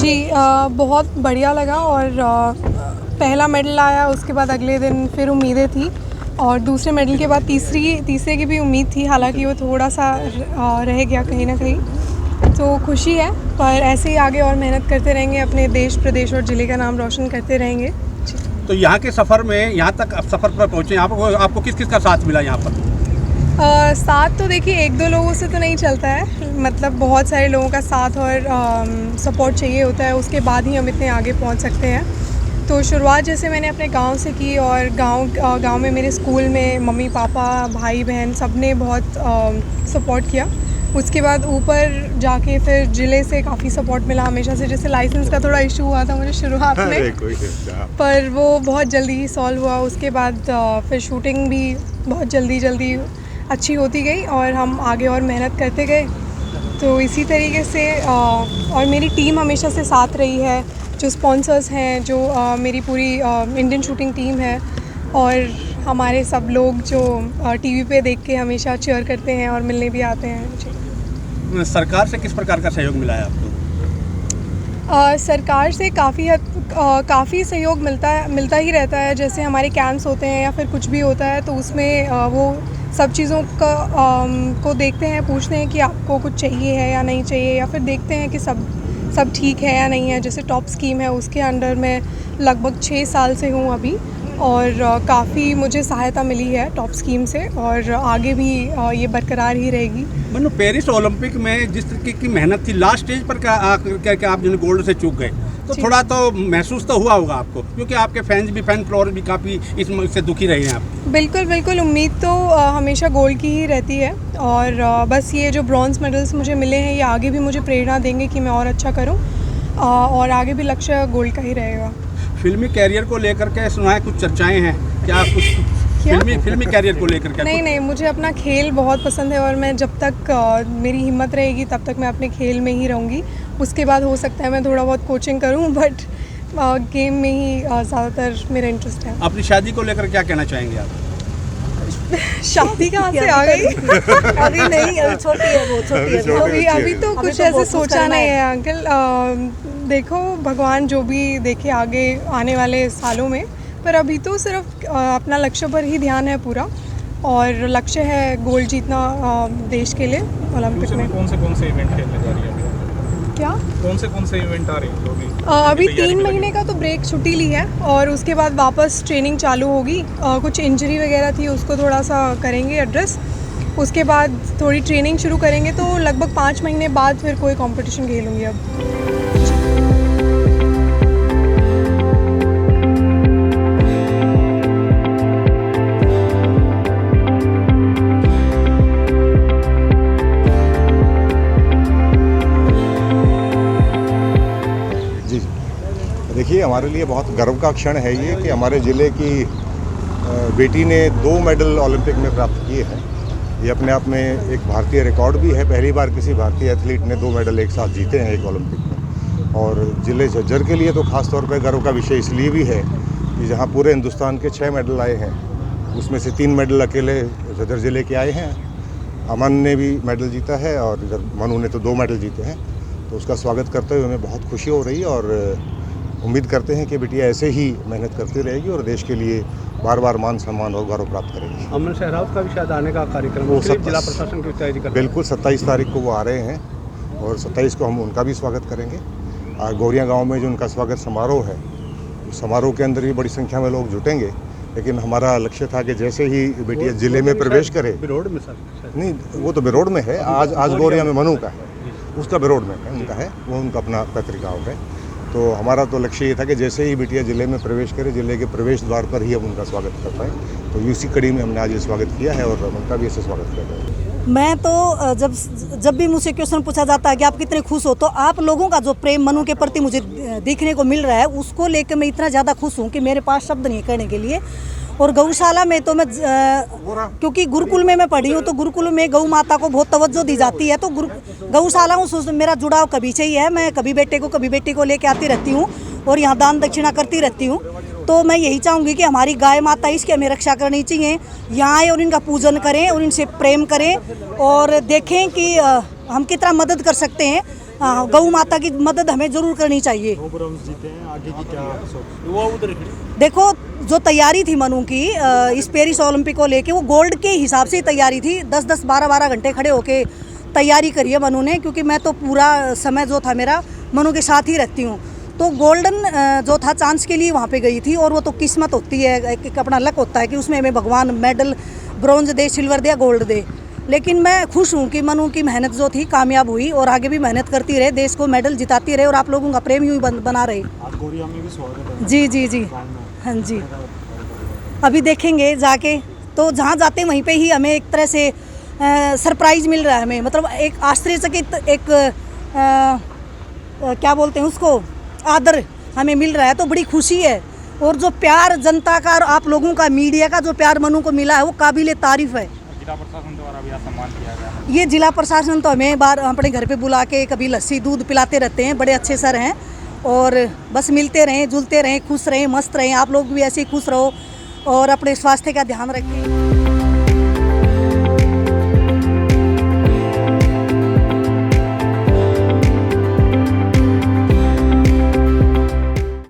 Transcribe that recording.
जी बहुत बढ़िया लगा और पहला मेडल आया, उसके बाद अगले दिन फिर उम्मीदें थी और दूसरे मेडल के बाद तीसरे की भी उम्मीद थी, हालांकि वो थोड़ा सा रह गया कहीं ना कहीं। तो खुशी है, पर ऐसे ही आगे और मेहनत करते रहेंगे, अपने देश प्रदेश और ज़िले का नाम रोशन करते रहेंगे। तो यहाँ के सफ़र में, यहाँ तक अब सफ़र पर पहुँचे, यहाँ पर आपको किस किस का साथ मिला यहाँ पर? साथ तो देखिए एक दो लोगों से तो नहीं चलता है, मतलब बहुत सारे लोगों का साथ और सपोर्ट चाहिए होता है, उसके बाद ही हम इतने आगे पहुंच सकते हैं। तो शुरुआत जैसे मैंने अपने गांव से की और गांव में मेरे स्कूल में मम्मी पापा भाई बहन सब ने बहुत सपोर्ट किया। उसके बाद ऊपर जाके फिर ज़िले से काफ़ी सपोर्ट मिला हमेशा से। जैसे लाइसेंस का थोड़ा इशू हुआ था मुझे शुरुआत में, पर वो बहुत जल्दी ही सॉल्व हुआ। उसके बाद फिर शूटिंग भी बहुत जल्दी अच्छी होती गई और हम आगे और मेहनत करते गए। तो इसी तरीके से और मेरी टीम हमेशा से साथ रही है, जो स्पॉन्सर्स हैं, जो मेरी पूरी इंडियन शूटिंग टीम है और हमारे सब लोग जो टीवी पे देख के हमेशा चीयर करते हैं और मिलने भी आते हैं मुझे। सरकार से किस प्रकार का सहयोग मिला है आपको? सरकार से काफ़ी सहयोग मिलता ही रहता है। जैसे हमारे कैंप्स होते हैं या फिर कुछ भी होता है तो उसमें वो सब चीज़ों को देखते हैं, पूछते हैं कि आपको कुछ चाहिए है या नहीं चाहिए, या फिर देखते हैं कि सब ठीक है या नहीं है। जैसे टॉप स्कीम है, उसके अंडर मैं लगभग 6 साल से हूँ अभी और काफ़ी मुझे सहायता मिली है टॉप स्कीम से और आगे भी ये बरकरार ही रहेगी। मनु, पेरिस ओलंपिक में जिस तरीके की मेहनत थी, लास्ट स्टेज पर क्या आप जो गोल्ड से चूक गए, तो थोड़ा तो महसूस तो हुआ होगा आपको, क्योंकि आपके फैन फॉलोअर भी काफ़ी इससे दुखी रहे हैं आप। बिल्कुल उम्मीद तो हमेशा गोल्ड की ही रहती है और बस ये जो ब्रॉन्ज मेडल्स मुझे मिले हैं ये आगे भी मुझे प्रेरणा देंगे कि मैं और अच्छा करूं और आगे भी लक्ष्य गोल्ड का ही रहेगा। फिल्मी कैरियर को लेकर के सुना है कुछ चर्चाएं हैं, क्या कुछ फिल्मी कैरियर को लेकर के? नहीं, मुझे अपना खेल बहुत पसंद है और मैं जब तक मेरी हिम्मत रहेगी तब तक मैं अपने खेल में ही रहूँगी। उसके बाद हो सकता है मैं थोड़ा बहुत कोचिंग करूँ, बट गेम में ही ज़्यादातर मेरा इंटरेस्ट है। अपनी शादी को लेकर क्या कहना चाहेंगे आप? शादी कहाँ से आ गई? अभी नहीं, अभी छोटी है वो, छोटी है अभी तो कुछ ऐसे सोचा नहीं है अंकल। देखो भगवान जो भी देखे आगे आने वाले सालों में, पर अभी तो सिर्फ अपना लक्ष्य पर ही ध्यान है पूरा और लक्ष्य है गोल्ड जीतना देश के लिए ओलंपिक में। कौन से इवेंट खेलने जा रही है? क्या कौन से इवेंट आ रहे हैं? अभी 3 महीने का तो ब्रेक छुट्टी ली है और उसके बाद वापस ट्रेनिंग चालू होगी। कुछ इंजरी वगैरह थी, उसको थोड़ा सा करेंगे एड्रेस। उसके बाद थोड़ी ट्रेनिंग शुरू करेंगे, तो लगभग 5 महीने बाद फिर कोई कंपटीशन खेलूँगी अब। देखिए, हमारे लिए बहुत गर्व का क्षण है ये कि हमारे ज़िले की बेटी ने 2 मेडल ओलंपिक में प्राप्त किए हैं। ये अपने आप में एक भारतीय रिकॉर्ड भी है, पहली बार किसी भारतीय एथलीट ने 2 मेडल एक साथ जीते हैं एक ओलंपिक में। और ज़िले झज्जर के लिए तो ख़ास तौर पर गर्व का विषय इसलिए भी है कि जहाँ पूरे हिंदुस्तान के 6 मेडल आए हैं, उसमें से 3 मेडल अकेले झज्जर ज़िले के आए हैं। अमन ने भी मेडल जीता है और इधर मनु ने तो 2 मेडल जीते हैं। तो उसका स्वागत करते हुए हमें बहुत खुशी हो रही है और उम्मीद करते हैं कि बिटिया ऐसे ही मेहनत करती रहेगी और देश के लिए बार बार मान सम्मान और गौरव प्राप्त करेगी। अमन शहरावत का भी शायद आने का कार्यक्रम वो जिला प्रशासन की तैयारी कर रहे हैं। बिल्कुल 27 तारीख को वो आ रहे हैं और 27 को हम उनका भी स्वागत करेंगे। गौरिया गांव में जो उनका स्वागत समारोह है, उस समारोह के अंदर भी बड़ी संख्या में लोग जुटेंगे, लेकिन हमारा लक्ष्य था कि जैसे ही बेटिया जिले में प्रवेश करे। बिरोड़ में सर? नहीं, वो तो बिरोड़ में है। आज गौरिया में मनु का है, उसका बिरोड़ में है, उनका है, वो उनका अपना पैतृक गाँव है। तो हमारा तो लक्ष्य ये था कि जैसे ही बिटिया ज़िले में प्रवेश करे, ज़िले के प्रवेश द्वार पर ही हम उनका स्वागत कर पाएँ। तो इसी कड़ी में हमने आज ये स्वागत किया है और उनका भी ऐसे स्वागत कर रहे हैं। मैं तो जब भी मुझसे क्वेश्चन पूछा जाता है कि आप कितने खुश हो, तो आप लोगों का जो प्रेम मनु के प्रति मुझे देखने को मिल रहा है, उसको लेकर मैं इतना ज़्यादा खुश हूँ कि मेरे पास शब्द नहीं कहने के लिए। और गौशाला में तो मैं क्योंकि गुरुकुल में मैं पढ़ी हूँ, तो गुरुकुल में गौ माता को बहुत तवज्जो दी जाती है। तो गौशालाओं से मेरा जुड़ाव कभी से ही है। मैं कभी बेटे को कभी बेटी को लेके आती रहती हूँ और यहाँ दान दक्षिणा करती रहती हूँ। तो मैं यही चाहूँगी कि हमारी गाय माता इसकी हमें रक्षा करनी चाहिए। यहाँ आए और इनका पूजन करें और इनसे प्रेम करें और देखें कि हम कितना मदद कर सकते हैं। गौ माता की मदद हमें जरूर करनी चाहिए। ब्रॉन्ज जीते हैं, आगे की क्या सोच? देखो जो तैयारी थी मनु की इस पेरिस ओलंपिक को लेके, वो गोल्ड के हिसाब से ही तैयारी थी। 10-10 12-12 घंटे खड़े होके तैयारी करी है मनु ने, क्योंकि मैं तो पूरा समय जो था मेरा मनु के साथ ही रहती हूँ। तो गोल्डन जो था चांस के लिए वहाँ पे गई थी, और वो तो किस्मत होती है, एक अपना लक होता है कि उसमें हमें भगवान मेडल ब्रॉन्ज दे, सिल्वर दे या गोल्ड दे। लेकिन मैं खुश हूँ कि मनु की मेहनत जो थी कामयाब हुई, और आगे भी मेहनत करती रहे, देश को मेडल जिताती रहे, और आप लोगों का प्रेम यूँ ही बना रहे। आज गोरिया में भी स्वागत है। जी जी जी, हाँ जी। अभी देखेंगे जाके, तो जहाँ जाते हैं वहीं पे ही हमें एक तरह से सरप्राइज मिल रहा है हमें, मतलब एक आश्चर्यचकित एक क्या बोलते हैं उसको, आदर हमें मिल रहा है, तो बड़ी खुशी है। और जो प्यार जनता का और आप लोगों का, मीडिया का जो प्यार मनु को मिला है, वो काबिले तारीफ है। जिला प्रशासन द्वारा भी सम्मान किया गया। ये जिला प्रशासन तो हमें बार अपने घर पे बुला के कभी लस्सी दूध पिलाते रहते हैं, बड़े अच्छे सर हैं। और बस मिलते रहें, जुलते रहें, खुश रहें, मस्त रहें। आप लोग भी ऐसे ही खुश रहो और अपने स्वास्थ्य का ध्यान रखें।